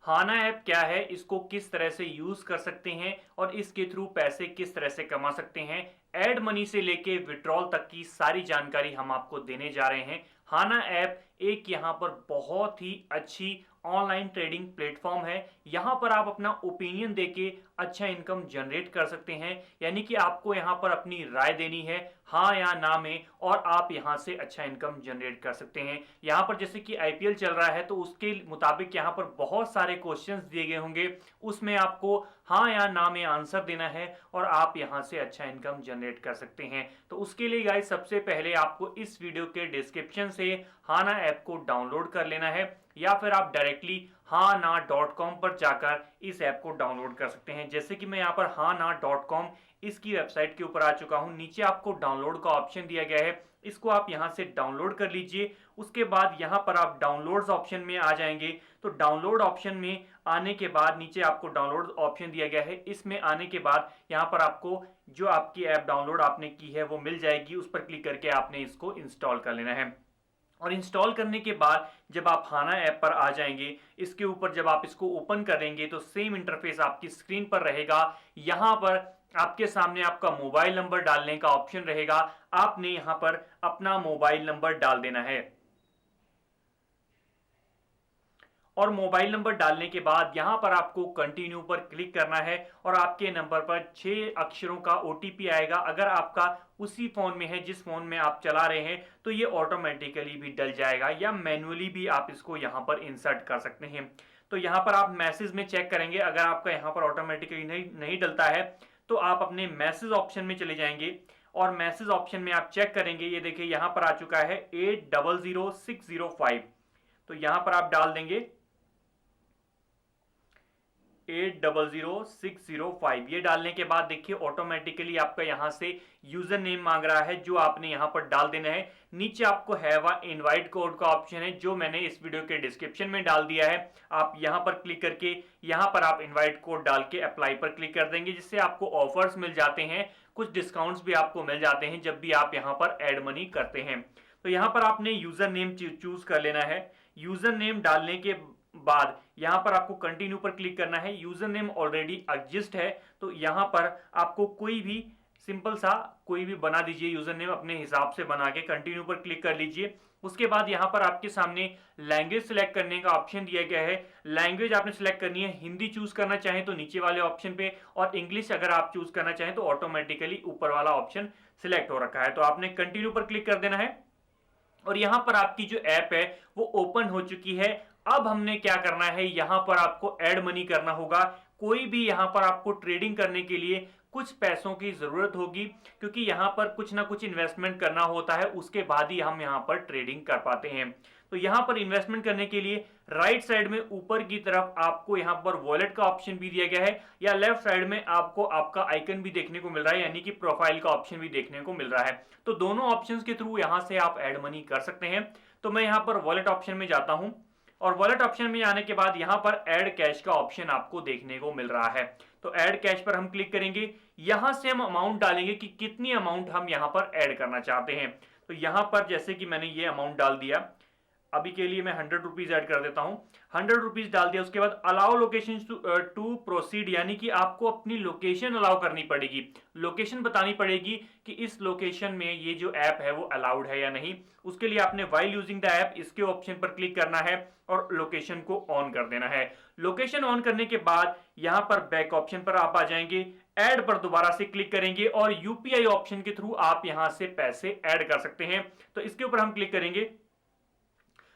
हाना app क्या है, इसको किस तरह से यूज कर सकते हैं और इसके थ्रू पैसे किस तरह से कमा सकते हैं, एड मनी से लेके विड्रॉल तक की सारी जानकारी हम आपको देने जा रहे हैं। हाना ऐप एक यहाँ पर बहुत ही अच्छी ऑनलाइन ट्रेडिंग प्लेटफॉर्म है। यहाँ पर आप अपना ओपिनियन देके अच्छा इनकम जनरेट कर सकते हैं, यानी कि आपको यहाँ पर अपनी राय देनी है हाँ या ना में, और आप यहाँ से अच्छा इनकम जनरेट कर सकते हैं। यहाँ पर जैसे कि आईपीएल चल रहा है तो उसके मुताबिक यहाँ पर बहुत सारे क्वेश्चंस दिए गए होंगे, उसमें आपको हाँ या ना में आंसर देना है और आप यहाँ से अच्छा इनकम जनरेट कर सकते हैं। तो उसके लिए गाइस सबसे पहले आपको इस वीडियो के डिस्क्रिप्शन से हाना ऐप को डाउनलोड कर लेना है, या फिर आप डायरेक्टली hana.com पर जाकर इस ऐप को डाउनलोड कर सकते हैं। जैसे कि मैं यहाँ पर hana.com इसकी वेबसाइट के ऊपर आ चुका हूं। नीचे आपको डाउनलोड का ऑप्शन दिया गया है, इसको आप यहां से डाउनलोड कर लीजिए। उसके बाद यहां पर आप डाउनलोड्स ऑप्शन में आ जाएंगे। तो डाउनलोड ऑप्शन में आने के बाद नीचे आपको डाउनलोड ऑप्शन दिया गया है, इसमें आने के बाद यहां पर आपको जो आपकी ऐप डाउनलोड आपने की है वो मिल जाएगी। उस पर क्लिक करके आपने इसको इंस्टॉल कर लेना है। और इंस्टॉल करने के बाद जब आप हाना ऐप पर आ जाएंगे, इसके ऊपर जब आप इसको ओपन करेंगे तो सेम इंटरफेस आपकी स्क्रीन पर रहेगा। यहां पर आपके सामने आपका मोबाइल नंबर डालने का ऑप्शन रहेगा। आपने यहां पर अपना मोबाइल नंबर डाल देना है, और मोबाइल नंबर डालने के बाद यहां पर आपको कंटिन्यू पर क्लिक करना है और आपके नंबर पर 6 अक्षरों का ओटीपी आएगा। अगर आपका उसी फोन में है जिस फोन में आप चला रहे हैं तो ये ऑटोमेटिकली भी डल जाएगा, या मैन्युअली भी आप इसको यहां पर इंसर्ट कर सकते हैं। तो यहां पर आप मैसेज में चेक करेंगे, अगर आपका यहां पर ऑटोमेटिकली नहीं डलता है तो आप अपने मैसेज ऑप्शन में चले जाएंगे और मैसेज ऑप्शन में आप चेक करेंगे। ये देखिए यहां पर आ चुका है 800605। तो यहां पर आप डाल देंगे 800605। ये डालने के बाद देखिए ऑटोमेटिकली आपका यहां से यूजर नेम मांग रहा है, जो आपने यहां पर डाल देना है। नीचे आपको हैव अ इनवाइट कोड का ऑप्शन है, जो मैंने इस वीडियो के डिस्क्रिप्शन में डाल दिया है। आप यहां पर क्लिक करके यहां पर आप इनवाइट कोड डाल के अप्लाई पर क्लिक कर देंगे, जिससे आपको ऑफर्स मिल जाते हैं, कुछ डिस्काउंट्स भी आपको मिल जाते हैं जब भी आप यहां पर एड मनी करते हैं। तो यहां पर आपने यूजर नेम चूज कर लेना है। यूजर नेम डालने के बाद यहां पर आपको कंटिन्यू पर क्लिक करना है। यूजर नेम ऑलरेडी एग्जिस्ट है तो यहां पर आपको कोई भी सिंपल सा कोई भी बना दीजिए, यूजर नेम अपने हिसाब से बना के कंटिन्यू पर क्लिक कर लीजिए। उसके बाद यहां पर आपके सामने लैंग्वेज सिलेक्ट करने का ऑप्शन दिया गया है। लैंग्वेज आपने सिलेक्ट करनी है, हिंदी चूज करना चाहें तो नीचे वाले ऑप्शन पे, और इंग्लिश अगर आप चूज करना चाहें तो ऑटोमेटिकली ऊपर वाला ऑप्शन सिलेक्ट हो रखा है। तो आपने कंटिन्यू पर क्लिक कर देना है और यहां पर आपकी जो ऐप है वो ओपन हो चुकी है। अब हमने क्या करना है, यहां पर आपको ऐड मनी करना होगा। कोई भी यहां पर आपको ट्रेडिंग करने के लिए कुछ पैसों की जरूरत होगी, क्योंकि यहां पर कुछ ना कुछ इन्वेस्टमेंट करना होता है, उसके बाद ही हम यहां पर ट्रेडिंग कर पाते हैं। तो यहां पर इन्वेस्टमेंट करने के लिए राइट साइड में ऊपर की तरफ आपको यहां पर वॉलेट का ऑप्शन भी दिया गया है, या लेफ्ट साइड में आपको आपका आइकन भी देखने को मिल रहा है, यानी कि प्रोफाइल का ऑप्शन भी देखने को मिल रहा है। तो दोनों ऑप्शंस के थ्रू यहां से आप ऐड मनी कर सकते हैं। तो मैं यहां पर वॉलेट ऑप्शन में जाता हूं, और वॉलेट ऑप्शन में आने के बाद यहां पर ऐड कैश का ऑप्शन आपको देखने को मिल रहा है। तो ऐड कैश पर हम क्लिक करेंगे। यहां से हम अमाउंट डालेंगे कि कितनी अमाउंट हम यहां पर ऐड करना चाहते हैं। तो यहां पर जैसे कि मैंने ये अमाउंट डाल दिया, अभी के लिए मैं 100 रुपीज ऐड कर देता हूं। 100 रुपीज डाल दिया। उसके बाद अलाउ लोकेशन टू प्रोसीड, यानी कि आपको अपनी लोकेशन अलाउ करनी पड़ेगी, लोकेशन बतानी पड़ेगी कि इस लोकेशन में ये जो ऐप है वो अलाउड है या नहीं। उसके लिए आपने व्हाइल यूजिंग द ऐप इसके ऑप्शन पर क्लिक करना है और लोकेशन को ऑन कर देना है। लोकेशन ऑन करने के बाद यहां पर बैक ऑप्शन पर आप आ जाएंगे, ऐड पर दोबारा से क्लिक करेंगे और यूपीआई ऑप्शन के थ्रू आप यहां से पैसे ऐड कर सकते हैं। तो इसके ऊपर हम क्लिक करेंगे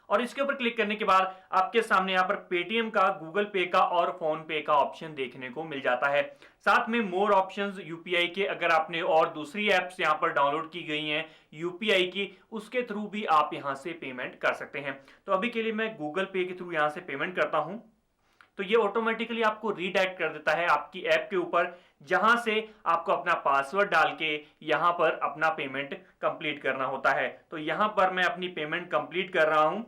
और इसके ऊपर क्लिक करने के बाद आपके सामने यहां पर पेटीएम का, गूगल पे का और फोन पे का ऑप्शन देखने को मिल जाता है। साथ में मोर ऑप्शंस यूपीआई के, अगर आपने और दूसरी एप्स यहां पर डाउनलोड की गई हैं यूपीआई की, उसके थ्रू भी आप यहां से पेमेंट कर सकते हैं। तो अभी के लिए मैं गूगल पे के थ्रू यहां से पेमेंट करता हूं। तो ये ऑटोमेटिकली आपको रीडायरेक्ट कर देता है आपकी ऐप के ऊपर, जहां से आपको अपना पासवर्ड डाल के यहां पर अपना पेमेंट कंप्लीट करना होता है। तो यहां पर मैं अपनी पेमेंट कंप्लीट कर रहा हूं,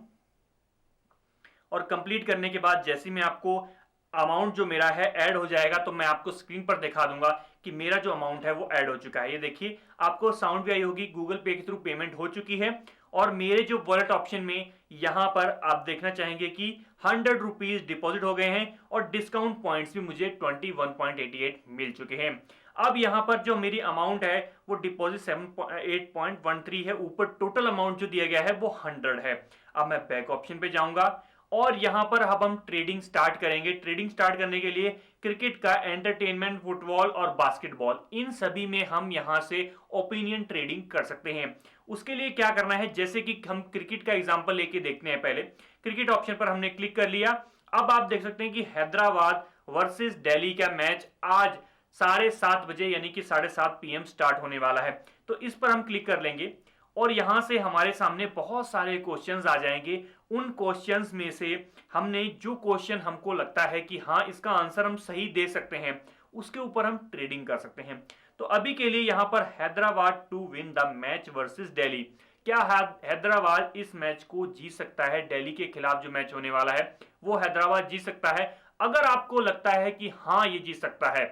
और कंप्लीट करने के बाद जैसे मैं आपको अमाउंट जो मेरा है ऐड हो जाएगा तो मैं आपको स्क्रीन पर दिखा दूंगा कि मेरा जो अमाउंट है वो ऐड हो चुका है। ये देखिए आपको साउंड भी आई होगी, गूगल पे के थ्रू पेमेंट हो चुकी है और मेरे जो वॉलेट ऑप्शन में यहां पर आप देखना चाहेंगे कि 100 रुपीज डिपॉजिट हो गए हैं और डिस्काउंट पॉइंट्स भी मुझे 21.88 मिल चुके हैं। अब यहां पर जो मेरी अमाउंट है वो डिपॉजिट 8.13 है, ऊपर टोटल अमाउंट जो दिया गया है वो 100 है। अब मैं बैक ऑप्शन पे जाऊंगा और यहां पर अब हम ट्रेडिंग स्टार्ट करेंगे। ट्रेडिंग स्टार्ट करने के लिए क्रिकेट का, एंटरटेनमेंट, फुटबॉल और बास्केटबॉल, इन सभी में हम यहां से ओपिनियन ट्रेडिंग कर सकते हैं। उसके लिए क्या करना है, जैसे कि हम क्रिकेट का एग्जांपल लेके देखते हैं। पहले क्रिकेट ऑप्शन पर हमने क्लिक कर लिया। अब आप देख सकते हैं कि हैदराबाद वर्सेस दिल्ली का मैच आज 7:30 बजे यानी कि 7:30 PM स्टार्ट होने वाला है। तो इस पर हम क्लिक कर लेंगे और यहां से हमारे सामने बहुत सारे क्वेश्चंस आ जाएंगे। उन क्वेश्चंस में से हमने जो क्वेश्चन हमको लगता है कि हाँ इसका आंसर हम सही दे सकते हैं, उसके ऊपर हम ट्रेडिंग कर सकते हैं। तो अभी के लिए यहां पर Hyderabad to win the match versus Delhi, क्या हैदराबाद इस मैच को जीत सकता है? दिल्ली के खिलाफ जो मैच होने वाला है वो हैदराबाद जीत सकता है। अगर आपको लगता है कि हाँ ये जीत सकता है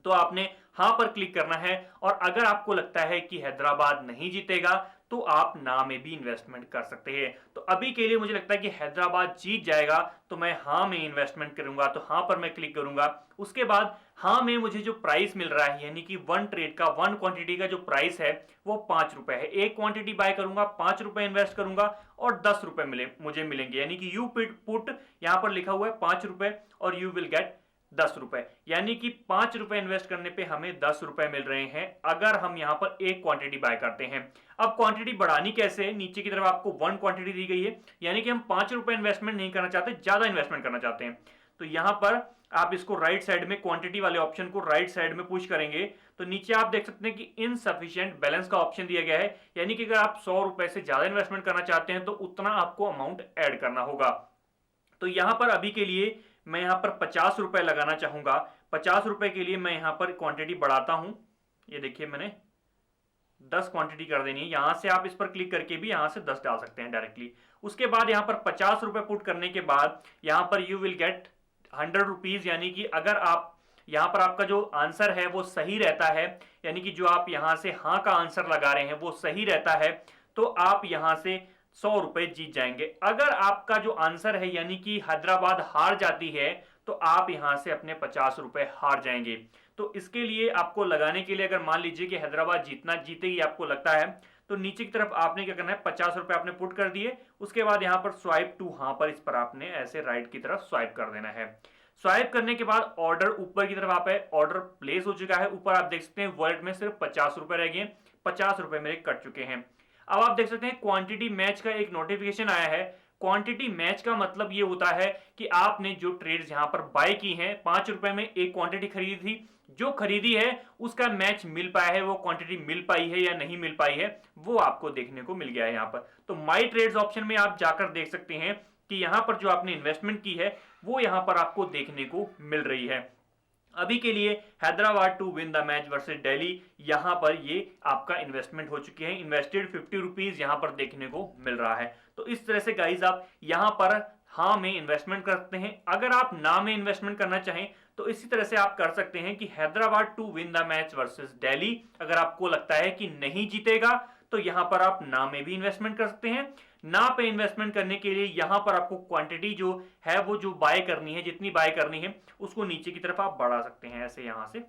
तो आपने हाँ पर क्लिक करना है, और अगर आपको लगता है कि हैदराबाद नहीं जीतेगा तो आप ना में भी इन्वेस्टमेंट कर सकते हैं। तो अभी के लिए मुझे लगता है कि हैदराबाद जीत जाएगा, तो मैं हाँ में इन्वेस्टमेंट करूंगा। तो हाँ पर मैं क्लिक करूंगा। उसके बाद हाँ में मुझे जो प्राइस मिल रहा है यानी कि वन ट्रेड का, वन क्वांटिटी का जो प्राइस है वो 5 रुपए है। एक क्वांटिटी बाय करूंगा, 5 रुपए इन्वेस्ट करूंगा और 10 रुपए मुझे मिलेंगे। यानी कि यू पुट यहां पर लिखा हुआ है 5 रुपए और यू विल गेट 10 रुपए, यानी कि 5 रुपए इन्वेस्ट करने पे हमें 10 रुपए मिल रहे हैं अगर हम यहां पर एक क्वांटिटी बाय करते हैं। अब क्वांटिटी बढ़ानी कैसे है, नीचे की तरफ आपको वन क्वांटिटी दी गई है, यानी कि हम 5 रुपए इन्वेस्टमेंट नहीं करना चाहते, ज्यादा इन्वेस्टमेंट करना चाहते हैं। तो यहां पर आप इसको राइट साइड में, क्वांटिटी वाले ऑप्शन को राइट साइड में पुश करेंगे तो नीचे आप देख सकते हैं कि इनसफिशिएंट बैलेंस का ऑप्शन दिया गया है, यानी कि अगर आप 100 रुपए से ज्यादा इन्वेस्टमेंट करना चाहते हैं तो उतना आपको अमाउंट ऐड करना होगा। तो यहां पर अभी के लिए मैं यहां पर 50 रुपए लगाना चाहूंगा। 50 रुपए के लिए मैं यहां पर क्वांटिटी बढ़ाता हूं। ये देखिए मैंने 10 क्वांटिटी कर देनी है। यहां से आप इस पर क्लिक करके भी यहां से 10 डाल सकते हैं डायरेक्टली। उसके बाद यहां पर 50 रुपए पुट करने के बाद यहां पर यू विल गेट 100 रुपीज, यानी कि अगर आप यहां पर आपका जो आंसर है वो सही रहता है, यानी कि जो आप यहां से हाँ का आंसर लगा रहे हैं वो सही रहता है, तो आप यहां से 100 रुपए जीत जाएंगे। अगर आपका जो आंसर है यानी कि हैदराबाद हार जाती है तो आप यहां से अपने 50 रुपए हार जाएंगे। तो इसके लिए आपको लगाने के लिए, अगर मान लीजिए कि हैदराबाद जीतेगी आपको लगता है, तो नीचे की तरफ आपने क्या करना है, 50 रुपए आपने पुट कर दिए। उसके बाद यहां पर स्वाइप टू हाँ पर, इस पर आपने ऐसे राइट की तरफ स्वाइप कर देना है। स्वाइप करने के बाद ऑर्डर ऊपर की तरफ आप है, ऑर्डर प्लेस हो चुका है। ऊपर आप देख सकते हैं वॉलेट में सिर्फ 50 रुपए रह गए, 50 रुपए मेरे कट चुके हैं। अब आप देख सकते हैं क्वांटिटी मैच का एक नोटिफिकेशन आया है। क्वांटिटी मैच का मतलब ये होता है कि आपने जो ट्रेड्स यहां पर बाय की हैं, 5 रुपए में एक क्वांटिटी खरीदी थी, जो खरीदी है उसका मैच मिल पाया है, वो क्वांटिटी मिल पाई है या नहीं मिल पाई है, वो आपको देखने को मिल गया है यहां पर। तो माई ट्रेड्स ऑप्शन में आप जाकर देख सकते हैं कि यहां पर जो आपने इन्वेस्टमेंट की है वो यहां पर आपको देखने को मिल रही है। अभी के लिए Hyderabad to win the match versus Delhi, यहां पर ये आपका इन्वेस्टमेंट हो चुकी है। इन्वेस्टेड 50 रुपीज यहां पर देखने को मिल रहा है। तो इस तरह से गाइज आप यहां पर हाँ में इन्वेस्टमेंट कर सकते हैं। अगर आप ना में इन्वेस्टमेंट करना चाहें तो इसी तरह से आप कर सकते हैं कि Hyderabad to win the match versus Delhi, अगर आपको लगता है कि नहीं जीतेगा तो यहां पर आप ना में भी इन्वेस्टमेंट कर सकते हैं। ना पे इन्वेस्टमेंट करने के लिए यहां पर आपको क्वांटिटी जो है वो जो बाय करनी है, जितनी बाय करनी है उसको नीचे की तरफ आप बढ़ा सकते हैं, ऐसे यहां से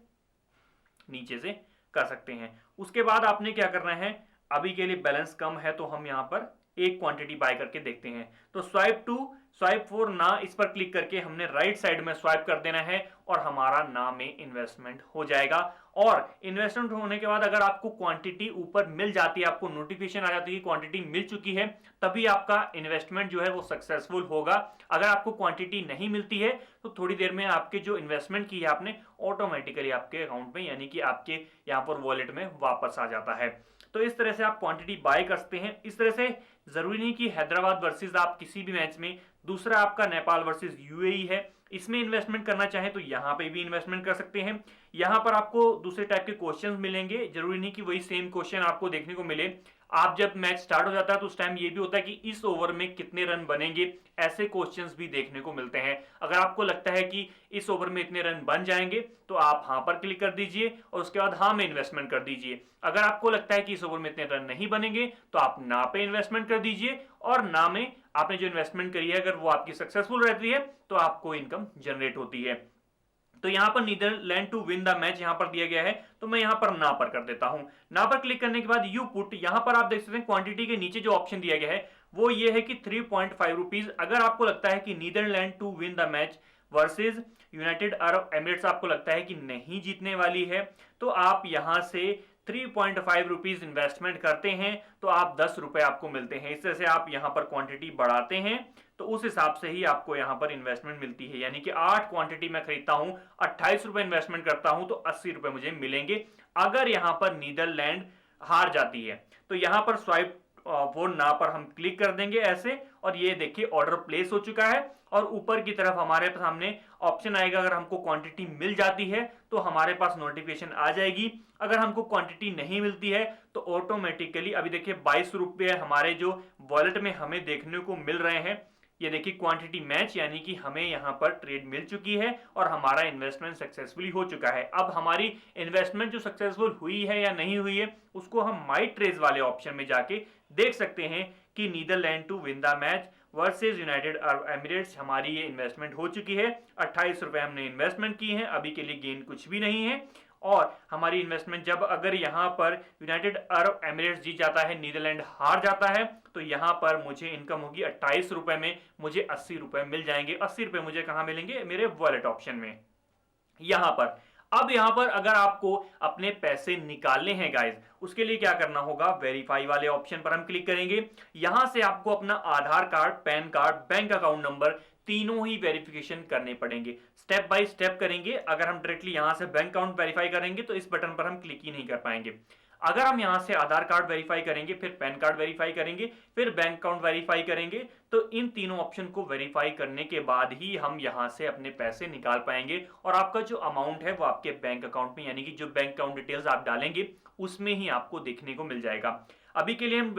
नीचे से कर सकते हैं। उसके बाद आपने क्या करना है, अभी के लिए बैलेंस कम है तो हम यहां पर एक क्वांटिटी बाय करके देखते हैं। तो स्वाइप टू, स्वाइप फॉर ना, इस पर क्लिक करके हमने राइट साइड में स्वाइप कर देना है और हमारा ना में इन्वेस्टमेंट हो जाएगा। और इन्वेस्टमेंट होने के बाद अगर आपको क्वांटिटी ऊपर मिल जाती है, आपको नोटिफिकेशन आ जाती है कि क्वांटिटी मिल चुकी है, तभी आपका इन्वेस्टमेंट जो है वो सक्सेसफुल होगा। अगर आपको क्वांटिटी नहीं मिलती है तो थोड़ी देर में आपके जो इन्वेस्टमेंट की है आपने, ऑटोमेटिकली आपके अकाउंट में यानी कि आपके यहाँ पर वॉलेट में वापस आ जाता है। तो इस तरह से आप क्वांटिटी बाय कर सकते हैं। इस तरह से जरूरी नहीं कि हैदराबाद वर्सेस आप किसी भी मैच में दूसरा आपका नेपाल वर्सेस यूएई है, इसमें इन्वेस्टमेंट करना चाहें तो यहाँ पे भी इन्वेस्टमेंट कर सकते हैं। यहाँ पर आपको दूसरे टाइप के क्वेश्चंस मिलेंगे, जरूरी नहीं कि वही सेम क्वेश्चन आपको देखने को मिले। आप जब मैच स्टार्ट हो जाता है तो उस टाइम ये भी होता है कि इस ओवर में कितने रन बनेंगे, ऐसे क्वेश्चंस भी देखने को मिलते हैं। अगर आपको लगता है कि इस ओवर में इतने रन बन जाएंगे तो आप हाँ पर क्लिक कर दीजिए और उसके बाद हाँ में इन्वेस्टमेंट कर दीजिए। अगर आपको लगता है कि इस ओवर में इतने रन नहीं बनेंगे तो आप ना पे इन्वेस्टमेंट कर दीजिए, और ना में आपने जो इन्वेस्टमेंट करी है अगर वो आपकी सक्सेसफुल रहती है तो आपको इनकम जनरेट होती है। तो यहां पर Netherlands to win the match यहां पर दिया गया है, तो मैं यहां पर ना पर कर देता हूं। ना पर क्लिक करने के बाद यू पुट, यहां पर आप देख सकते हैं क्वांटिटी के नीचे जो ऑप्शन दिया गया है वो ये है कि 3.5 रुपीज। अगर आपको लगता है कि Netherlands to win the match versus United Arab Emirates आपको लगता है कि नहीं जीतने वाली है, तो आप यहां से 3.5 रुपीज इन्वेस्टमेंट करते हैं तो आप 10 रुपए आपको मिलते हैं। इस तरह से आप यहां पर क्वांटिटी बढ़ाते हैं तो उस हिसाब से ही आपको यहां पर इन्वेस्टमेंट मिलती है। यानी कि 8 क्वांटिटी मैं खरीदता हूं, 28 रुपए इन्वेस्टमेंट करता हूं तो 80 रुपए मुझे मिलेंगे। अगर यहां पर नीदरलैंड हार जाती है तो यहां पर स्वाइप वो ना पर हम क्लिक कर देंगे ऐसे, और ये देखिए ऑर्डर प्लेस हो चुका है और ऊपर की तरफ हमारे सामने ऑप्शन आएगा। अगर हमको क्वांटिटी मिल जाती है तो हमारे पास नोटिफिकेशन आ जाएगी, अगर हमको क्वांटिटी नहीं मिलती है तो ऑटोमेटिकली अभी देखिए 22 रुपये हमारे जो वॉलेट में हमें देखने को मिल रहे हैं। ये देखिए क्वांटिटी मैच, यानी कि हमें यहां पर ट्रेड मिल चुकी है और हमारा इन्वेस्टमेंट सक्सेसफुली हो चुका है। अब हमारी इन्वेस्टमेंट जो सक्सेसफुल हुई है या नहीं हुई है उसको हम माई ट्रेड्स वाले ऑप्शन में जाके देख सकते हैं कि Netherlands to win the match versus United Arab Emirates हमारी ये इन्वेस्टमेंट हो चुकी है। 28 रुपए हमने इन्वेस्टमेंट की है, अभी के लिए गेन कुछ भी नहीं है। और हमारी इन्वेस्टमेंट जब अगर यहां पर यूनाइटेड अरब एमिरेट्स जीत जाता है, नीदरलैंड हार जाता है, तो यहां पर मुझे इनकम होगी 28 रुपए में मुझे 80 रुपए मिल जाएंगे। 80 रुपए मुझे कहां मिलेंगे, मेरे वॉलेट ऑप्शन में यहां पर। अब यहां पर अगर आपको अपने पैसे निकालने हैं गाइस, उसके लिए क्या करना होगा, वेरीफाई वाले ऑप्शन पर हम क्लिक करेंगे। यहां से आपको अपना Aadhaar card, PAN card, bank account number तीनों ही वेरिफिकेशन करने पड़ेंगे। स्टेप बाय स्टेप करेंगे। अगर हम डायरेक्टली यहां से बैंक अकाउंट वेरीफाई करेंगे तो इस बटन पर हम क्लिक ही नहीं कर पाएंगे। अगर हम यहां से आधार कार्ड वेरीफाई करेंगे, फिर पैन कार्ड वेरीफाई करेंगे, फिर बैंक अकाउंट वेरीफाई करेंगे, तो इन तीनों ऑप्शन को वेरीफाई करने के बाद ही हम यहां से अपने पैसे निकाल पाएंगे और आपका जो अमाउंट है वो आपके बैंक अकाउंट में, यानी कि जो बैंक अकाउंट डिटेल्स आप डालेंगे उसमें ही आपको देखने को मिल जाएगा। अभी के लिए हम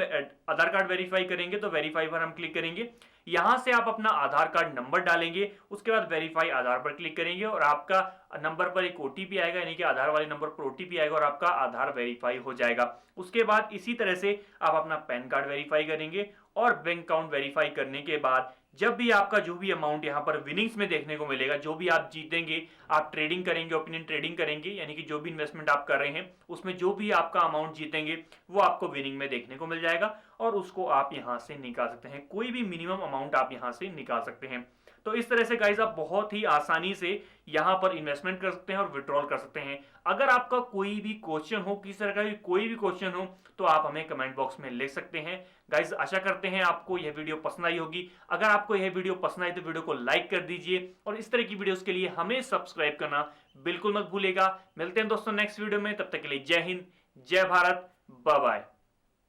आधार कार्ड वेरीफाई करेंगे तो वेरीफाई पर हम क्लिक करेंगे। यहां से आप अपना आधार कार्ड नंबर डालेंगे, उसके बाद वेरीफाई आधार पर क्लिक करेंगे और आपका नंबर पर एक ओटीपी आएगा, यानी कि आधार वाले नंबर पर ओटीपी आएगा और आपका आधार वेरीफाई हो जाएगा। उसके बाद इसी तरह से आप अपना पैन कार्ड वेरीफाई करेंगे और बैंक अकाउंट वेरीफाई करने के बाद जब भी आपका जो भी अमाउंट यहाँ पर विनिंग्स में देखने को मिलेगा, जो भी आप जीतेंगे, आप ट्रेडिंग करेंगे, ओपिनियन ट्रेडिंग करेंगे, यानी कि जो भी इन्वेस्टमेंट आप कर रहे हैं उसमें जो भी आपका अमाउंट जीतेंगे वो आपको विनिंग में देखने को मिल जाएगा और उसको आप यहाँ से निकाल सकते हैं। कोई भी मिनिमम अमाउंट आप यहाँ से निकाल सकते हैं। तो इस तरह से गाइस आप बहुत ही आसानी से यहाँ पर इन्वेस्टमेंट कर सकते हैं और विड्रॉल कर सकते हैं। अगर आपका कोई भी क्वेश्चन हो, किसी तरह का कोई भी क्वेश्चन हो, तो आप हमें कमेंट बॉक्स में लिख सकते हैं। गाइस आशा करते हैं आपको यह वीडियो पसंद आई होगी। अगर आपको यह वीडियो पसंद आई तो वीडियो को लाइक कर दीजिए और इस तरह की वीडियोस के लिए हमें सब्सक्राइब करना बिल्कुल मत भूलिएगा। मिलते हैं दोस्तों नेक्स्ट वीडियो में, तब तक के लिए जय हिंद, जय भारत, बाय बाय।